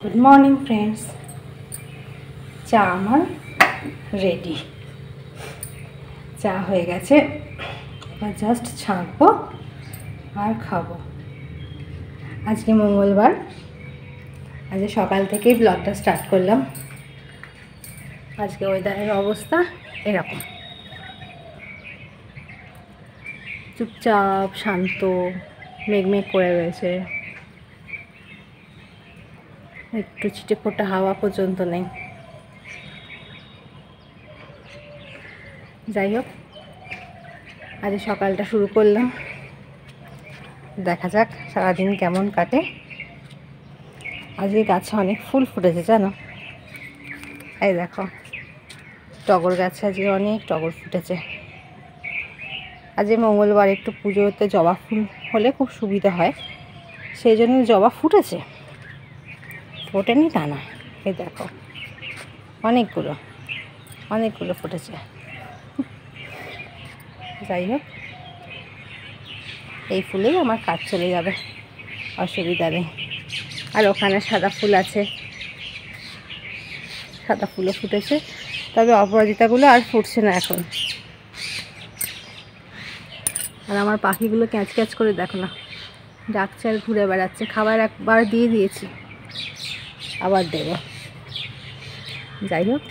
Good morning friends, চা আমার ready. চা হয়ে গেছে, জাস্ট ছাঁকবো আর খাবো। আজকে মঙ্গলবার, আজকে সকাল থেকেই ব্লগটা স্টার্ট করলাম। আজকে ওয়েদারের অবস্থা এরকম, চুপচাপ শান্ত, মেঘমেঘ করে রয়েছে, একটু ছিটে ফোটা হাওয়া পর্যন্ত নেই। যাই হোক, আজ সকালটা শুরু করলাম, দেখা যাক সারাদিন কেমন কাটে। আজকে গাছে অনেক ফুল ফুটেছে জানো, এই দেখো টগর গাছে আজকে অনেক টগর ফুটেছে। আজকে মঙ্গলবার, একটু পুজোতে জবা ফুল হলে খুব সুবিধা হয়, সেই জন্য জবা ফুটেছে, ফোটেনি তা না। এই দেখো অনেকগুলো ফুটেছে। যাই হোক, এই ফুলেই আমার কাজ চলে যাবে, অসুবিধা নেই। আর ওখানে সাদা ফুল আছে, সাদা ফুলও ফুটেছে, তবে অপরাজিতাগুলো আর ফুটছে না এখন। আর আমার পাখিগুলো ক্যাচ ক্যাচ করে দেখো না, ডাকছে আর ঘুরে বেড়াচ্ছে। খাবার একবার দিয়ে দিয়েছি, আবার দেব। যাই হোক,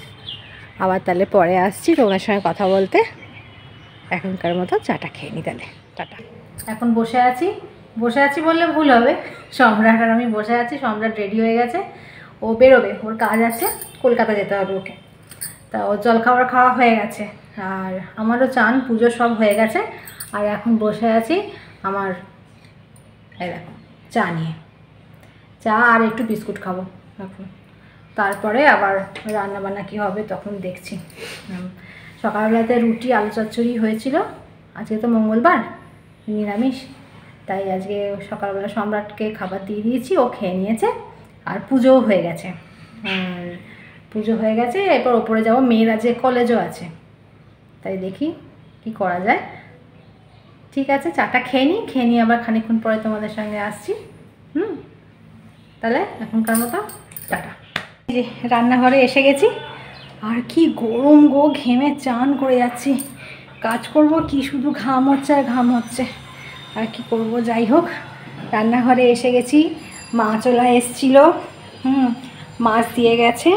আবার তাহলে পরে আসছি তোমার সঙ্গে কথা বলতে। এখনকার মতো চাটা খেয়ে নি তাহলে, টাটা। এখন বসে আছি বললে ভুল হবে, সম্রাট আর আমি বসে আছি। সম্রাট রেডি হয়ে গেছে, ও বেরোবে, ওর কাজ আছে, কলকাতা যেতে হবে ওকে। তা ওর জলখাবার খাওয়া হয়ে গেছে, আর আমারও চান পুজো সব হয়ে গেছে। আর এখন বসে আছি আমার এই দেখো চা নিয়ে, চা আর একটু বিস্কুট খাবো এখন। তারপরে আবার রান্নাবান্না কী হবে তখন দেখছি। সকালবেলাতে রুটি আলু চচ্চড়ি হয়েছিল, আজকে তো মঙ্গলবার নিরামিষ, তাই আজকে সকালবেলা সম্রাটকে খাবার দিয়ে দিয়েছি, ও খেয়ে নিয়েছে। আর পুজোও হয়ে গেছে, এরপর ওপরে যাবো। মেয়ের আজকে কলেজও আছে, তাই দেখি কি করা যায়। ঠিক আছে, চাটা খেয়ে নিই, আবার খানিকক্ষণ পরে তোমাদের সঙ্গে আসছি। তাহলে এখনকার মতো টাটা। এই যে রান্নাঘরে এসে গেছি, আর কি গরম গো, ঘেমে চান করে যাচ্ছি। কাজ করব কি, শুধু ঘাম হচ্ছে আর ঘাম হচ্ছে, আর কি করব। যাই হোক, রান্নাঘরে এসে গেছি। মাছওয়ালা এসছিল, মাছ দিয়ে গেছে।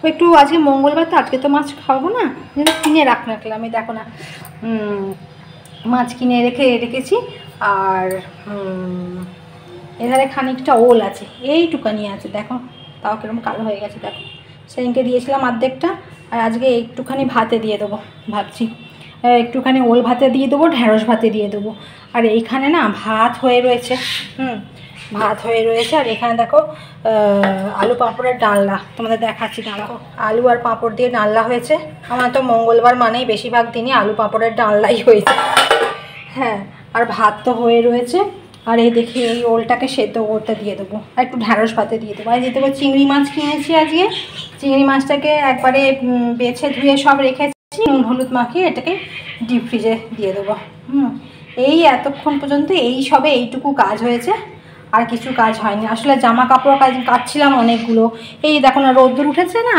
ও একটু আজকে মঙ্গলবার তো, আজকে তো মাছ খাবো না, কিনে রাখলাম। আমি দেখো না, মাছ কিনে রেখেছি। আর এধারে খানিকটা ওল আছে, এইটুকানি আছে, দেখো তাও কিরকম কালো হয়ে গেছে। দেখো সেদিনকে দিয়েছিলাম অর্ধেকটা, আর আজকে একটুখানি ভাতে দিয়ে দেবো ভাবছি। একটুখানি ওল ভাতে দিয়ে দেবো, ঢ্যাঁড়স ভাতে দিয়ে দেবো। আর এইখানে না ভাত হয়ে রয়েছে, আর এখানে দেখো আলু পাঁপড়ের ডালনা, তোমাদের দেখাচ্ছি। দেখো আলু আর পাঁপড় দিয়ে ডালনা হয়েছে। আমার তো মঙ্গলবার মানেই বেশিরভাগ দিনই আলু পাঁপড়ের ডালনাই হয়েছে। হ্যাঁ, আর ভাত তো হয়ে রয়েছে। আর এই দেখি এই ওলটাকে সেদ্ধ করতে দিয়ে দেবো, আর একটু ঢ্যাঁড়স ভাতে দিয়ে দেবো। আর দিয়ে দেবো চিংড়ি মাছ কিনেছি আজকে, চিংড়ি মাছটাকে একবারে বেছে ধুয়ে সব রেখেছি, নুন হলুদ মাখিয়ে এটাকে ডিপ ফ্রিজে দিয়ে দেবো। এই এতক্ষণ পর্যন্ত এইটুকু কাজ হয়েছে, আর কিছু কাজ হয়নি। আসলে জামা কাপড় কাচ্ছিলাম অনেকগুলো। এই দেখো না, রোদ্দুর উঠেছে না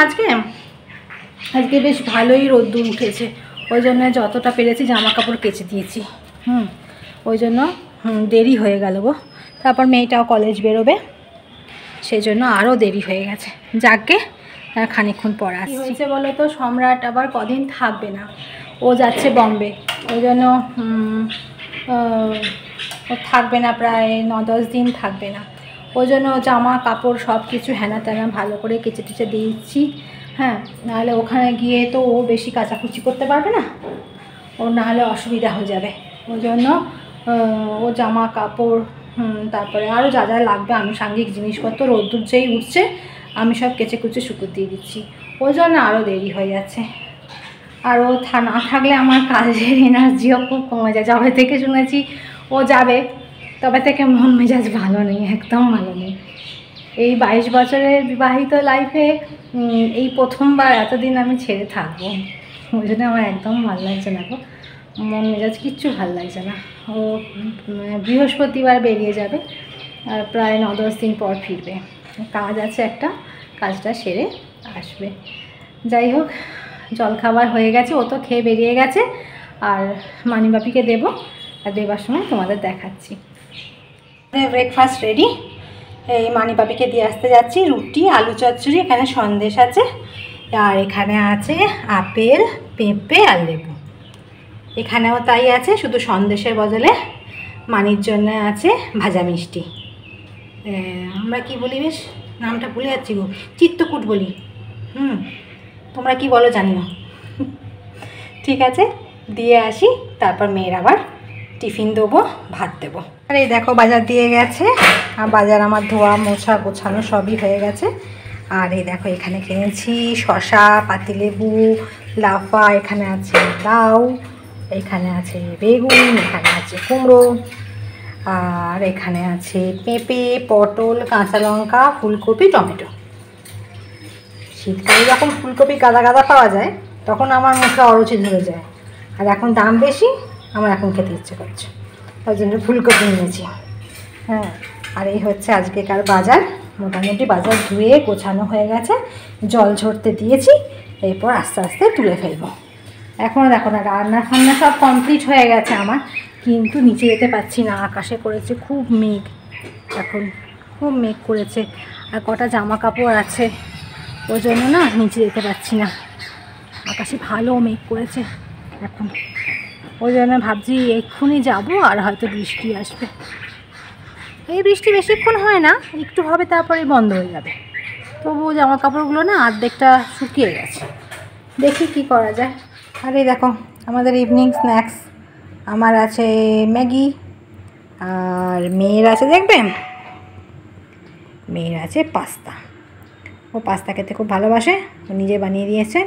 আজকে বেশ ভালোই রোদ্দুর উঠেছে, ওই জন্য যতটা পেরেছি জামা কাপড় কেচে দিয়েছি। ওই জন্য দেরি হয়ে গেল গো। তারপর মেয়েটাও কলেজ বেরোবে, সেই জন্য আরও দেরি হয়ে গেছে। যাকে খানিকক্ষণ পর আসছি। হয়েছে বলো তো, সম্রাট আবার কদিন থাকবে না, ও যাচ্ছে বম্বে, ওই জন্য ও থাকবে না, প্রায় 9-10 দিন থাকবে না। ওই জন্য জামা কাপড় সব কিছু হেনা তেনা ভালো করে কেচে টেচে দিচ্ছি। হ্যাঁ, নাহলে ওখানে গিয়ে তো ও বেশি কাচাকুচি করতে পারবে না, ওর নাহলে অসুবিধা হয়ে যাবে। ওই জন্য ও জামা কাপড়, তারপরে আরও যা যা লাগবে আনুষাঙ্গিক জিনিসপত্র রোদ্দুর যেই উঠছে আমি সব কেচে কুচে শুকুর দিয়ে দিচ্ছি। ওই জন্য আরও দেরি হয়ে যাচ্ছে। আর ও না থাকলে আমার কাজের এনার্জিও খুব কমে যায়। যবে থেকে শুনেছি ও যাবে, তবে থেকে মন মেজাজ ভালো নেই, একদম ভালো নেই। এই 22 বছরের বিবাহিত লাইফে এই প্রথমবার এতদিন আমি ছেড়ে থাকবো, ওই জন্য আমার একদম ভালো লাগছে না গো, মন মেজাজ কিচ্ছু ভালো লাগছে না। ও বৃহস্পতিবার বেরিয়ে যাবে, আর প্রায় 9-10 দিন পর ফিরবে। কাজ আছে একটা, কাজটা সেরে আসবে। যাই হোক, জলখাবার হয়ে গেছে, ও তো খেয়ে বেরিয়ে গেছে। আর মানিবাপিকে দেবো, আর দেবার সময় তোমাদের দেখাচ্ছি। Breakfast ready. এই মানিবাপিকে দিয়ে আসতে যাচ্ছি রুটি, আলু চচ্চড়ি, এখানে সন্দেশ আছে, আর এখানে আছে আপেল, পেঁপে আর লেবু। এখানেও তাই আছে, শুধু সন্দেশের বদলে মানির জন্য আছে ভাজা মিষ্টি। আমরা কি বলি বেশ, নামটা ভুলে যাচ্ছি গো, চিত্তকূট বলি। তোমরা কি বলো জানি না। ঠিক আছে, দিয়ে আসি, তারপর মেয়ের আবার টিফিন দেবো, ভাত দেবো। আর এই দেখো বাজার দিয়ে গেছে, আর বাজার আমার ধোয়া মোছা গোছানো সবই হয়ে গেছে। আর এই দেখো এখানে কিনেছি শসা, পাতিলেবু, লাফা, এখানে আছে লাউ, এখানে আছে বেগুন, এখানে আছে কুমড়ো, আর এখানে আছে পেঁপে, পটল, কাঁচা লঙ্কা, ফুলকপি, টমেটো। শীতকালে যখন ফুলকপি গাদা গাদা পাওয়া যায় তখন আমার মুখে অরুচি ধরে যায়, আর এখন দাম বেশি, আমার এখন খেতে ইচ্ছে করছে, ওই জন্য ফুলকপি নিয়েছি। হ্যাঁ, আর এই হচ্ছে আজকেকার বাজার। মোটামুটি বাজার ধুয়ে গোছানো হয়ে গেছে, জল ঝরতে দিয়েছি, এরপর আস্তে আস্তে তুলে ফেলবো। এখনও দেখো না, রান্না ফান্না সব কমপ্লিট হয়ে গেছে আমার, কিন্তু নিচে যেতে পারছি না, আকাশে করেছে খুব মেঘ, এখন খুব মেঘ করেছে, আর কটা জামা কাপড় আছে, ওই জন্য না নিচে যেতে পারছি না, আকাশে ভালো মেঘ করেছে এখন, ওই জন্য ভাবছি এক্ষুনি যাবো, আর হয়তো বৃষ্টি আসবে। এই বৃষ্টি বেশিক্ষণ হয় না, একটু হবে তারপরে বন্ধ হয়ে যাবে। তবুও জামা কাপড়গুলো না অর্ধেকটা শুকিয়ে গেছে, দেখি কি করা যায়। আর এই দেখো আমাদের ইভিনিং স্ন্যাক্স, আমার আছে ম্যাগি, আর মেয়ের আছে, দেখবেন মেয়ের আছে পাস্তা। ও পাস্তা খেতে খুব ভালোবাসে, ও নিজে বানিয়ে দিয়েছে।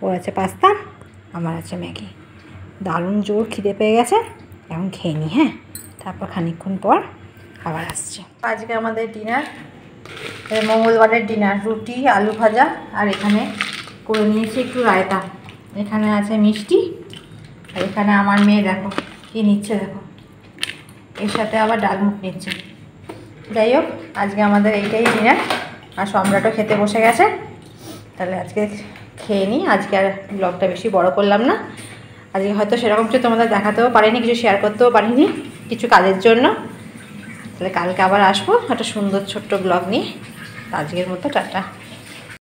ও আছে পাস্তা, আমার আছে ম্যাগি। দারুণ জোর খিদে পেয়ে গেছে, এখন খেয়ে নিই। হ্যাঁ, তারপর খানিকক্ষণ পর আবার আসছি। আজকে আমাদের ডিনার, মঙ্গলবারের ডিনার, রুটি, আলু ভাজা, আর এখানে করে নিয়েছি একটু রায়তা। এখানে আছে মিষ্টি, আর এখানে আমার মেয়ে দেখো কী নিচ্ছে, দেখো এর সাথে আবার ডালমুখ নিচ্ছে। যাই হোক, আজকে আমাদের এইটাই ডিনার, আর সম্রাটও খেতে বসে গেছে। তাহলে আজকে খেয়ে নিই, আজকে আর ব্লগটা বেশি বড় করলাম না। আজকে হয়তো সেরকম কিছু তোমাদের দেখাতেও পারিনি, কিছু শেয়ার করতেও পারিনি, কিছু কাজের জন্য। তাহলে কালকে আবার আসবো একটা সুন্দর ছোট্ট ব্লগ নিয়ে। আজকের মতো টাটা।